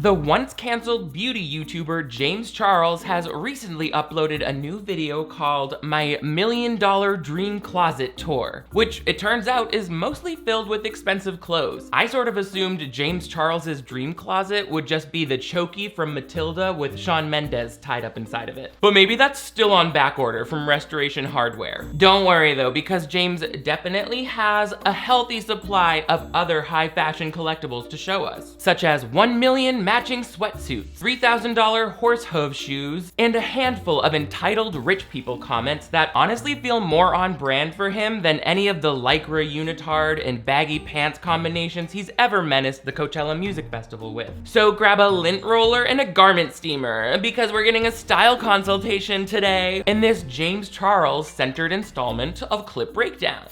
The once canceled beauty YouTuber James Charles has recently uploaded a new video called My $1 Million Dream Closet Tour, which it turns out is mostly filled with expensive clothes. I sort of assumed James Charles's dream closet would just be the chokey from Matilda with Shawn Mendes tied up inside of it. But maybe that's still on back order from Restoration Hardware. Don't worry though, because James definitely has a healthy supply of other high fashion collectibles to show us, such as 1 million matching sweatsuits, $3,000 horse hoof shoes, and a handful of entitled rich people comments that honestly feel more on brand for him than any of the lycra unitard and baggy pants combinations he's ever menaced the Coachella Music Festival with. So grab a lint roller and a garment steamer, because we're getting a style consultation today in this James Charles centered installment of Clip Breakdown.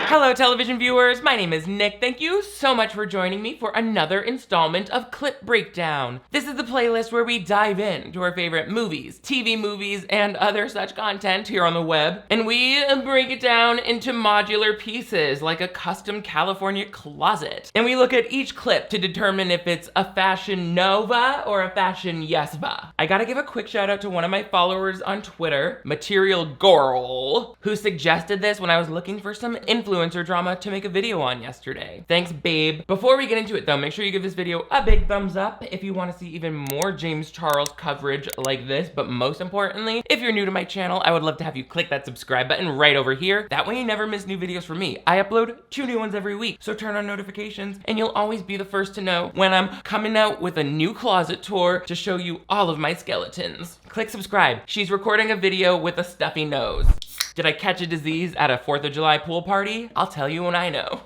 Hello television viewers, my name is Nick. Thank you so much for joining me for another installment of Clip Breakdown. This is the playlist where we dive into our favorite movies, TV movies, and other such content here on the web, and we break it down into modular pieces like a custom California closet. And we look at each clip to determine if it's a fashion nova or a fashion yes-ba. I gotta give a quick shout out to one of my followers on Twitter, Material Girl, who suggested this when I was looking for some influencer drama to make a video on yesterday. Thanks, babe. Before we get into it though, make sure you give this video a big thumbs up if you want to see even more James Charles coverage like this, but most importantly, if you're new to my channel, I would love to have you click that subscribe button right over here. That way you never miss new videos from me. I upload 2 new ones every week, so turn on notifications and you'll always be the first to know when I'm coming out with a new closet tour to show you all of my skeletons. Click subscribe. She's recording a video with a stuffy nose. Did I catch a disease at a 4th of July pool party? I'll tell you when I know.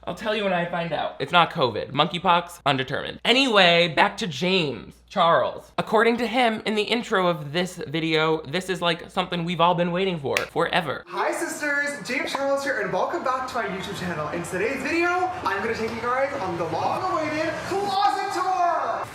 I'll tell you when I find out. It's not COVID. Monkeypox, undetermined. Anyway, back to James Charles. According to him, in the intro of this video, this is like something we've all been waiting for forever. Hi sisters, James Charles here and welcome back to my YouTube channel. In today's video, I'm gonna take you guys on the long-awaited closet tour!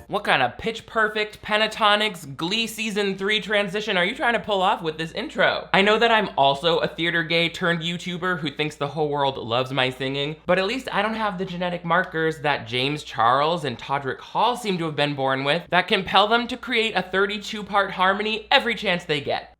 What kind of pitch perfect Pentatonics Glee Season 3 transition are you trying to pull off with this intro? I know that I'm also a theater gay turned YouTuber who thinks the whole world loves my singing, but at least I don't have the genetic markers that James Charles and Todrick Hall seem to have been born with that compel them to create a 32-part harmony every chance they get.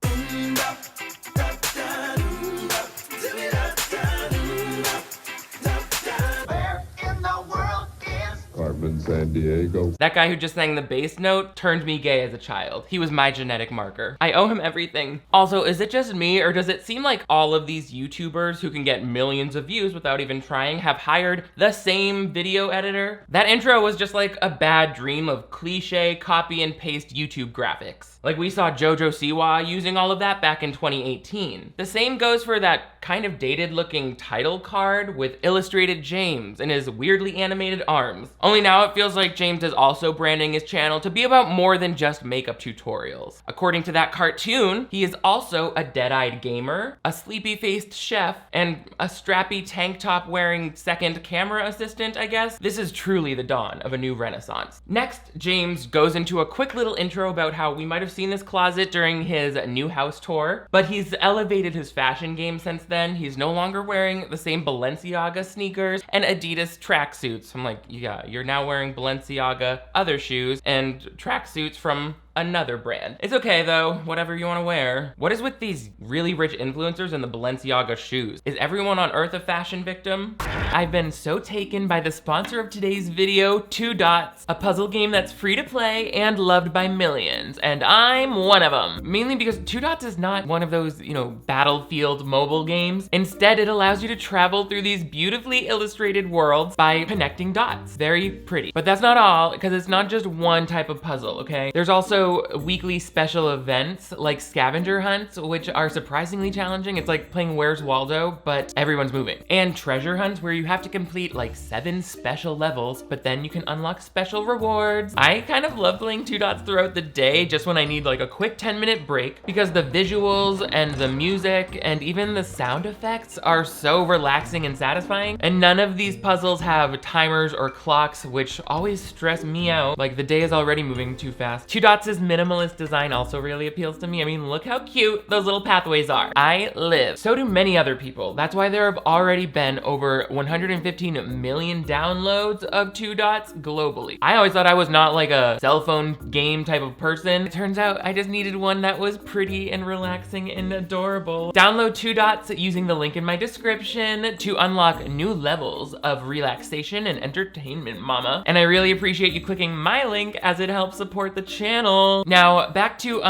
San Diego. That guy who just sang the bass note turned me gay as a child. He was my genetic marker. I owe him everything. Also, is it just me or does it seem like all of these YouTubers who can get millions of views without even trying have hired the same video editor? That intro was just like a bad dream of cliche copy and paste YouTube graphics. Like we saw Jojo Siwa using all of that back in 2018. The same goes for that kind of dated looking title card with illustrated James and his weirdly animated arms. Only now it feels like James is also branding his channel to be about more than just makeup tutorials. According to that cartoon, he is also a dead-eyed gamer, a sleepy-faced chef, and a strappy tank top wearing second camera assistant, I guess. This is truly the dawn of a new renaissance. Next, James goes into a quick little intro about how we might have seen this closet during his new house tour, but he's elevated his fashion game since then. He's no longer wearing the same Balenciaga sneakers and Adidas tracksuits. I'm like, yeah, you're now wearing Balenciaga other shoes and tracksuits from another brand. It's okay though, whatever you want to wear. What is with these really rich influencers and the Balenciaga shoes? Is everyone on earth a fashion victim? I've been so taken by the sponsor of today's video, 2 Dots, a puzzle game that's free to play and loved by millions, and I'm one of them. Mainly because 2 Dots is not one of those, Battlefield mobile games. Instead, it allows you to travel through these beautifully illustrated worlds by connecting dots. Very pretty. But that's not all, because it's not just one type of puzzle, okay? There's also weekly special events like scavenger hunts, which are surprisingly challenging. It's like playing Where's Waldo, but everyone's moving. And treasure hunts where you have to complete like 7 special levels, but then you can unlock special rewards. I kind of love playing 2 Dots throughout the day, just when I need like a quick 10-minute break, because the visuals and the music and even the sound effects are so relaxing and satisfying. And none of these puzzles have timers or clocks, which always stress me out. Like the day is already moving too fast. 2 Dots' minimalist design also really appeals to me. I mean, look how cute those little pathways are. I live. So do many other people. That's why there have already been over 115 million downloads of 2 Dots globally. I always thought I was not like a cell phone game type of person. It turns out I just needed one that was pretty and relaxing and adorable. Download 2 Dots using the link in my description to unlock new levels of relaxation and entertainment, mama. And I really appreciate you clicking my link as it helps support the channel. Now back to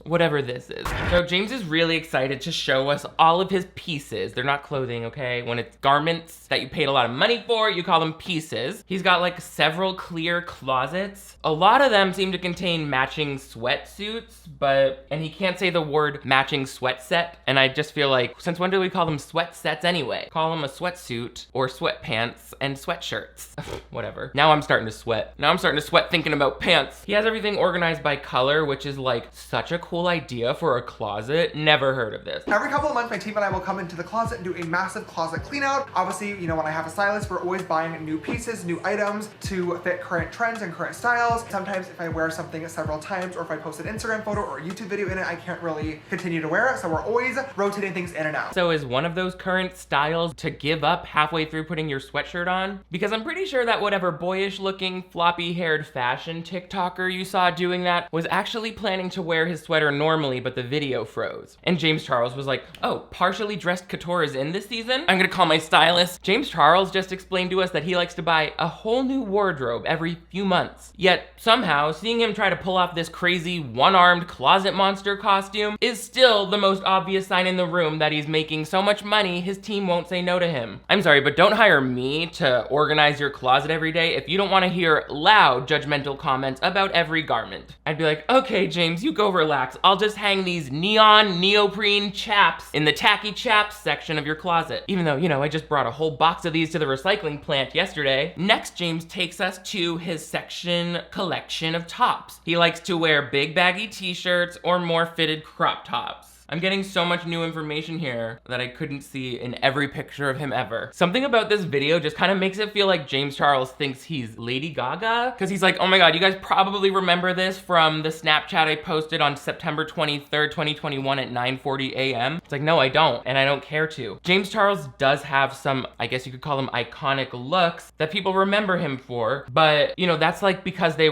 whatever this is. So James is really excited to show us all of his pieces. They're not clothing, okay? When it's garments that you paid a lot of money for, you call them pieces. He's got like several clear closets. A lot of them seem to contain matching sweatsuits, and he can't say the word matching sweat set. And I just feel like, since when do we call them sweat sets anyway? Call them a sweatsuit or sweatpants and sweatshirts. Whatever. Now I'm starting to sweat. Now I'm starting to sweat thinking about pants. He has everything organized by color, which is like such a cool idea for a closet. Never heard of this. Every couple of months, my team and I will come into the closet and do a massive closet clean out. Obviously, you know, when I have a stylist, we're always buying new pieces, new items to fit current trends and current styles. Sometimes if I wear something several times or if I post an Instagram photo or a YouTube video in it, I can't really continue to wear it. So we're always rotating things in and out. So is one of those current styles to give up halfway through putting your sweatshirt on? Because I'm pretty sure that whatever boyish looking floppy haired fashion TikToker you saw doing that was actually planning to wear his sweater normally, but the video froze. And James Charles was like, oh, partially dressed couture is in this season? I'm gonna call my stylist. James Charles just explained to us that he likes to buy a whole new wardrobe every few months. Yet somehow, seeing him try to pull off this crazy one-armed closet monster costume is still the most obvious sign in the room that he's making so much money his team won't say no to him. I'm sorry, but don't hire me to organize your closet every day if you don't want to hear loud judgmental comments about every garment. I'd be like, okay, James, you go relax. I'll just hang these neon neoprene chaps in the tacky chaps section of your closet. Even though, you know, I just brought a whole box of these to the recycling plant yesterday. Next, James takes us to his section collection of tops. He likes to wear big baggy t-shirts or more fitted crop tops. I'm getting so much new information here that I couldn't see in every picture of him ever. Something about this video just kind of makes it feel like James Charles thinks he's Lady Gaga, because he's like, oh my God, you guys probably remember this from the Snapchat I posted on September 23rd, 2021 at 9:40 a.m. It's like, no, I don't, and I don't care to. James Charles does have some, I guess you could call them iconic looks that people remember him for, but you know, that's like because they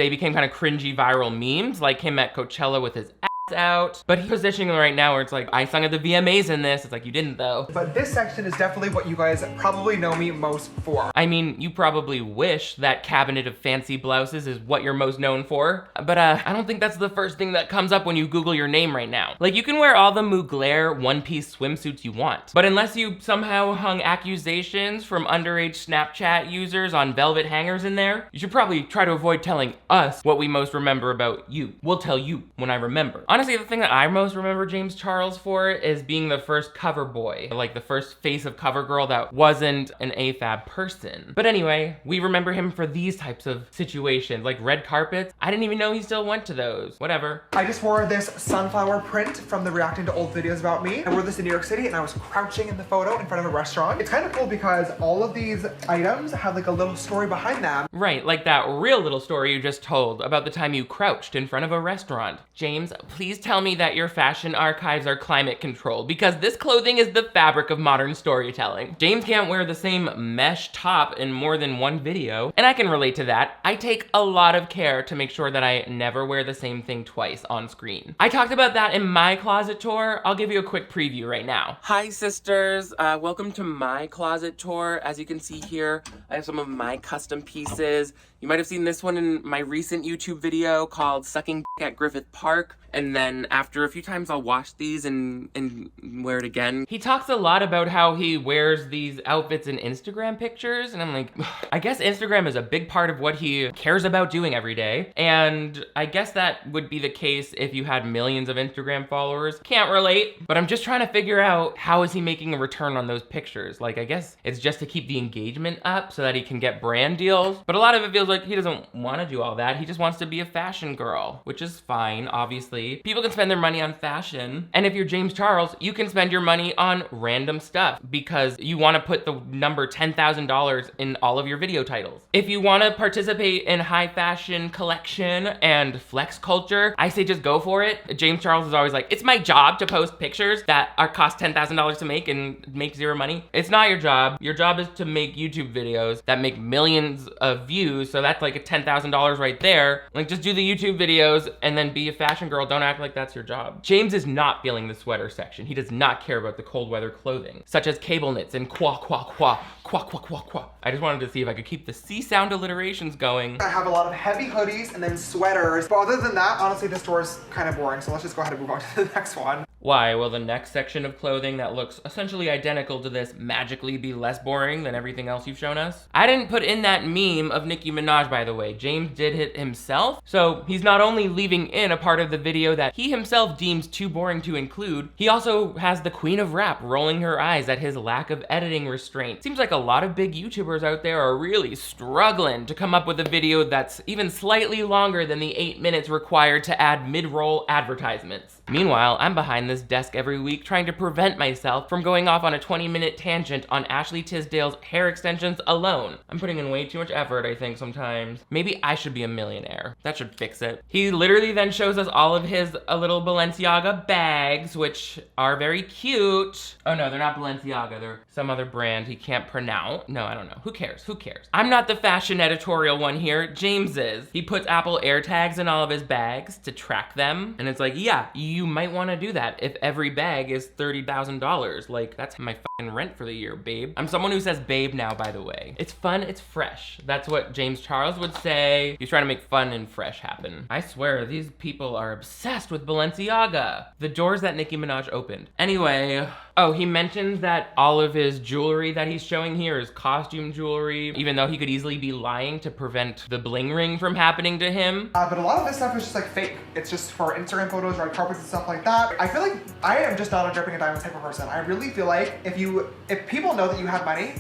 became kind of cringy viral memes, like him at Coachella with his out, but he's positioning right now where it's like, I sung at the VMAs in this. It's like, you didn't though. But this section is definitely what you guys probably know me most for. I mean, you probably wish that cabinet of fancy blouses is what you're most known for, but I don't think that's the first thing that comes up when you Google your name right now. Like, you can wear all the Mugler one-piece swimsuits you want, but unless you somehow hung accusations from underage Snapchat users on velvet hangers in there, you should probably try to avoid telling us what we most remember about you. We'll tell you when I remember. Honestly, the thing that I most remember James Charles for is being the first cover boy, like the first face of CoverGirl that wasn't an AFAB person. But anyway, we remember him for these types of situations, like red carpets. I didn't even know he still went to those. Whatever. I just wore this sunflower print from the reacting to old videos about me. I wore this in New York City and I was crouching in the photo in front of a restaurant. It's kind of cool because all of these items have like a little story behind them. Right, like that real little story you just told about the time you crouched in front of a restaurant. James, please tell me that your fashion archives are climate controlled, because this clothing is the fabric of modern storytelling. James can't wear the same mesh top in more than one video, and I can relate to that. I take a lot of care to make sure that I never wear the same thing twice on screen. I talked about that in my closet tour. I'll give you a quick preview right now. Hi sisters, welcome to my closet tour. As you can see here, I have some of my custom pieces. You might have seen this one in my recent YouTube video called Sucking Dick at Griffith Park. And then after a few times, I'll wash these and wear it again. He talks a lot about how he wears these outfits in Instagram pictures. And I'm like, I guess Instagram is a big part of what he cares about doing every day. And I guess that would be the case if you had millions of Instagram followers. Can't relate, but I'm just trying to figure out how is he making a return on those pictures? Like, I guess it's just to keep the engagement up so that he can get brand deals. But a lot of it feels like he doesn't want to do all that. He just wants to be a fashion girl, which is fine, obviously. People can spend their money on fashion. And if you're James Charles, you can spend your money on random stuff because you want to put the number $10,000 in all of your video titles. If you want to participate in high fashion collection and flex culture, I say just go for it. James Charles is always like, it's my job to post pictures that cost $10,000 to make and make zero money. It's not your job. Your job is to make YouTube videos that make millions of views. So that's like a $10,000 right there. Like, just do the YouTube videos and then be a fashion girl. Don't act like that's your job. James is not feeling the sweater section. He does not care about the cold weather clothing, such as cable knits and qua, qua, qua, qua, qua, qua, qua. I just wanted to see if I could keep the C sound alliterations going. I have a lot of heavy hoodies and then sweaters. But other than that, honestly, this store is kind of boring. So let's just go ahead and move on to the next one. Why will the next section of clothing that looks essentially identical to this magically be less boring than everything else you've shown us? I didn't put in that meme of Nicki Minaj, by the way. James did it himself. So he's not only leaving in a part of the video that he himself deems too boring to include, he also has the queen of rap rolling her eyes at his lack of editing restraint. Seems like a lot of big YouTubers out there are really struggling to come up with a video that's even slightly longer than the 8 minutes required to add mid-roll advertisements. Meanwhile, I'm behind this desk every week trying to prevent myself from going off on a 20-minute tangent on Ashley Tisdale's hair extensions alone. I'm putting in way too much effort, I think, sometimes. Maybe I should be a millionaire. That should fix it. He literally then shows us all of his little Balenciaga bags, which are very cute. Oh no, they're not Balenciaga. They're some other brand he can't pronounce. No, I don't know. Who cares? Who cares? I'm not the fashion editorial one here. James is. He puts Apple AirTags in all of his bags to track them. And it's like, yeah, you might want to do that if every bag is $30,000. Like, that's my fucking rent for the year, babe. I'm someone who says babe now, by the way. It's fun, it's fresh. That's what James Charles would say. He's trying to make fun and fresh happen. I swear, these people are obsessed with Balenciaga. The doors that Nicki Minaj opened. Anyway, oh, he mentions that all of his jewelry that he's showing here is costume jewelry, even though he could easily be lying to prevent the bling ring from happening to him. But a lot of this stuff is just like fake. It's just for Instagram photos, red carpets and stuff like that. I feel like I am just not a dripping in diamonds type of person. I really feel like if people know that you have money,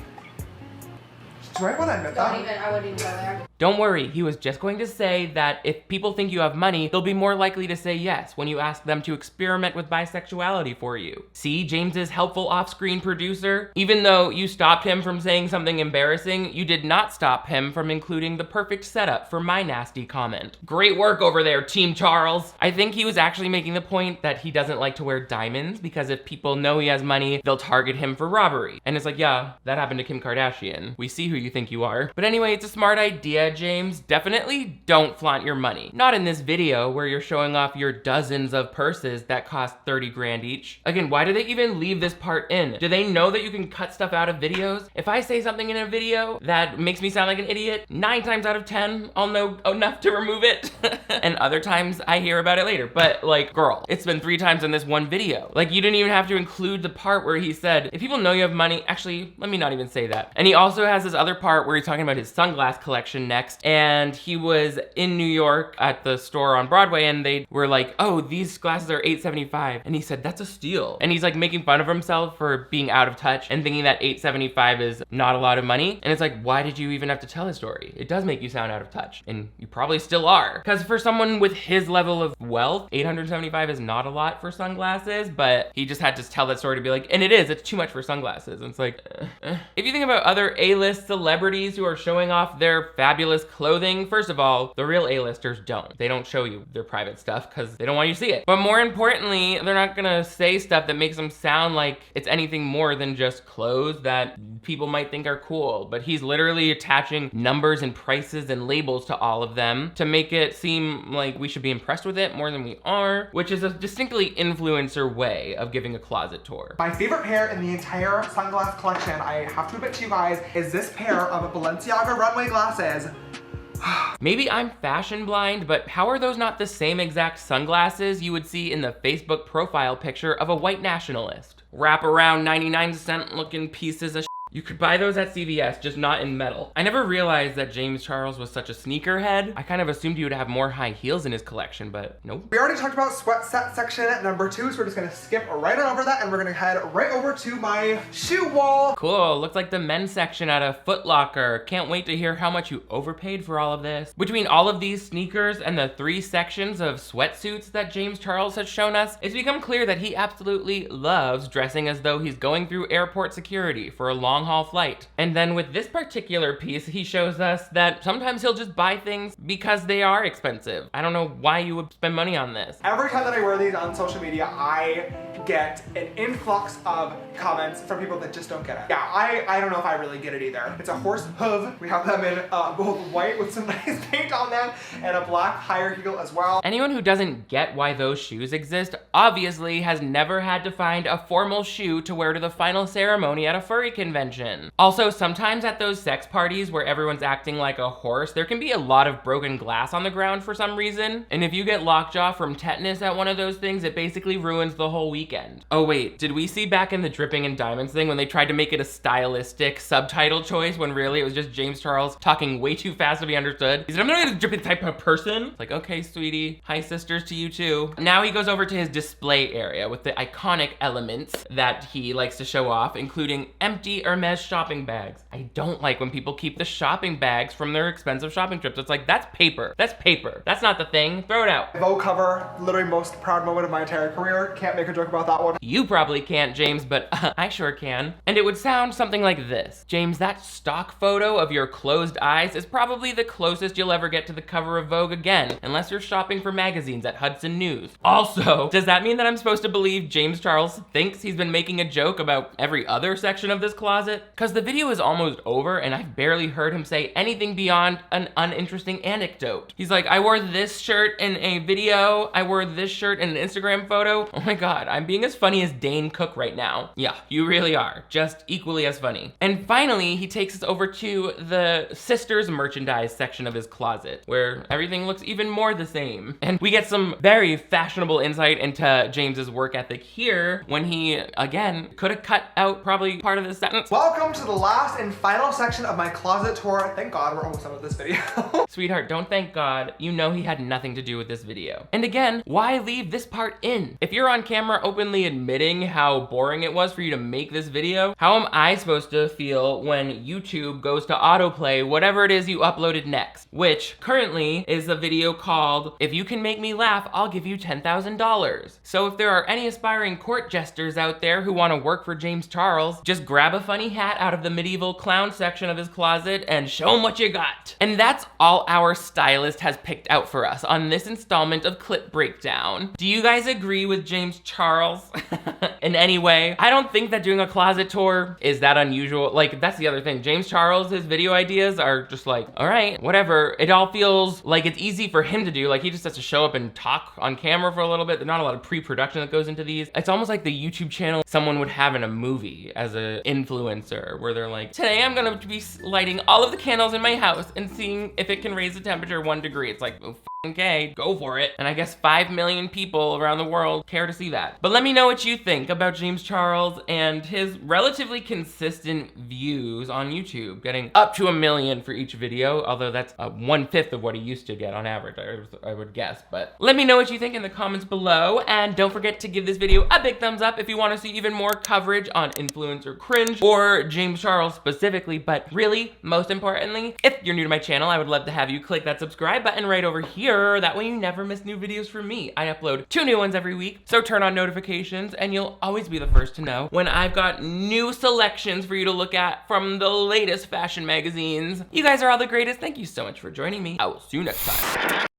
do I want to admit that? I wouldn't even go there. Don't worry, he was just going to say that if people think you have money, they'll be more likely to say yes when you ask them to experiment with bisexuality for you. See, James's helpful off-screen producer? Even though you stopped him from saying something embarrassing, you did not stop him from including the perfect setup for my nasty comment. Great work over there, Team Charles. I think he was actually making the point that he doesn't like to wear diamonds because if people know he has money, they'll target him for robbery. And it's like, yeah, that happened to Kim Kardashian. We see who you think you are. But anyway, it's a smart idea, James. Definitely don't flaunt your money. Not in this video where you're showing off your dozens of purses that cost 30 grand each. Again, why do they even leave this part in? Do they know that you can cut stuff out of videos? If I say something in a video that makes me sound like an idiot, 9 times out of 10, I'll know enough to remove it. And other times I hear about it later. But like, girl, it's been 3 times in this one video. Like, you didn't even have to include the part where he said, if people know you have money, actually, let me not even say that. And he also has this other part where he's talking about his sunglass collection next, and he was in New York at the store on Broadway, and they were like, oh, these glasses are $8.75, and he said, that's a steal. And he's like making fun of himself for being out of touch and thinking that $8.75 is not a lot of money, and it's like, why did you even have to tell his story? It does make you sound out of touch, and you probably still are. Because for someone with his level of wealth, $875 is not a lot for sunglasses, but he just had to tell that story to be like, and it's too much for sunglasses. And it's like, If you think about other A-list celebrities who are showing off their fabulous clothing, first of all, the real A-listers don't. They don't show you their private stuff because they don't want you to see it. But more importantly, they're not gonna say stuff that makes them sound like it's anything more than just clothes that people might think are cool. But he's literally attaching numbers and prices and labels to all of them to make it seem like we should be impressed with it more than we are, which is a distinctly influencer way of giving a closet tour. My favorite pair in the entire sunglass collection, I have to admit to you guys, is this pair of Balenciaga runway glasses. Maybe I'm fashion blind, but how are those not the same exact sunglasses you would see in the Facebook profile picture of a white nationalist? Wrap around 99-cent looking pieces of You could buy those at CVS, just not in metal. I never realized that James Charles was such a sneakerhead. I kind of assumed he would have more high heels in his collection, but nope. We already talked about sweat set section at number 2, so we're just gonna skip right on over that and we're gonna head right over to my shoe wall. Cool, looks like the men's section at a Foot Locker. Can't wait to hear how much you overpaid for all of this. Between all of these sneakers and the 3 sections of sweatsuits that James Charles has shown us, it's become clear that he absolutely loves dressing as though he's going through airport security for a long haul flight. And then with this particular piece, he shows us that sometimes he'll just buy things because they are expensive. I don't know why you would spend money on this. Every time that I wear these on social media, I get an influx of comments from people that just don't get it. Yeah, I don't know if I really get it either. It's a horse hoof. We have them in both white with some nice paint on them and a black higher heel as well. Anyone who doesn't get why those shoes exist obviously has never had to find a formal shoe to wear to the final ceremony at a furry convention. Also, sometimes at those sex parties where everyone's acting like a horse, there can be a lot of broken glass on the ground for some reason. And if you get lockjaw from tetanus at one of those things, it basically ruins the whole weekend. Oh wait, did we see back in the Dripping in Diamonds thing when they tried to make it a stylistic subtitle choice when really it was just James Charles talking way too fast to be understood? He said, I'm not a dripping type of person. It's like, okay, sweetie. Hi, sisters to you too. Now he goes over to his display area with the iconic elements that he likes to show off, including empty Hermes shopping bags. I don't like when people keep the shopping bags from their expensive shopping trips. It's like, that's paper. That's paper. That's not the thing. Throw it out. Vogue cover, literally most proud moment of my entire career. Can't make a joke about that one. You probably can't, James, but I sure can. And it would sound something like this. James, that stock photo of your closed eyes is probably the closest you'll ever get to the cover of Vogue again, unless you're shopping for magazines at Hudson News. Also, does that mean that I'm supposed to believe James Charles thinks he's been making a joke about every other section of this closet? Because the video is almost over and I've barely heard him say anything beyond an uninteresting anecdote. He's like, I wore this shirt in a video, I wore this shirt in an Instagram photo. Oh my God, I'm being as funny as Dane Cook right now. Yeah, you really are, just equally as funny. And finally, he takes us over to the sisters merchandise section of his closet, where everything looks even more the same. And we get some very fashionable insight into James's work ethic here when he, again, could have cut out probably part of this sentence. Welcome to the last and final section of my closet tour. Thank God we're almost done with this video. Sweetheart, don't thank God. You know he had nothing to do with this video. And again, why leave this part in? If you're on camera openly admitting how boring it was for you to make this video, how am I supposed to feel when YouTube goes to autoplay whatever it is you uploaded next? Which currently is a video called, If You Can Make Me Laugh, I'll Give You $10,000. So if there are any aspiring court jesters out there who want to work for James Charles, just grab a funny hat out of the medieval clown section of his closet and show him what you got. And that's all our stylist has picked out for us on this installment of Clip Breakdown. Do you guys agree with James Charles in any way? I don't think that doing a closet tour is that unusual. Like, that's the other thing. James Charles, his video ideas are just like, all right, whatever. It all feels like it's easy for him to do. Like, he just has to show up and talk on camera for a little bit. There's not a lot of pre-production that goes into these. It's almost like the YouTube channel someone would have in a movie as an influencer, where they're like, today I'm gonna be lighting all of the candles in my house and seeing if it can raise the temperature 1 degree. It's like, oh, okay, go for it. And I guess 5 million people around the world care to see that. But let me know what you think about James Charles and his relatively consistent views on YouTube, getting up to 1 million for each video, although that's 1/5 of what he used to get on average, I would guess. But let me know what you think in the comments below, and don't forget to give this video a big thumbs up if you want to see even more coverage on influencer cringe or James Charles specifically. But really, most importantly, if you're new to my channel, I would love to have you click that subscribe button right over here. That way you never miss new videos from me. I upload 2 new ones every week, so turn on notifications and you'll always be the first to know when I've got new selections for you to look at from the latest fashion magazines. You guys are all the greatest. Thank you so much for joining me. I will see you next time.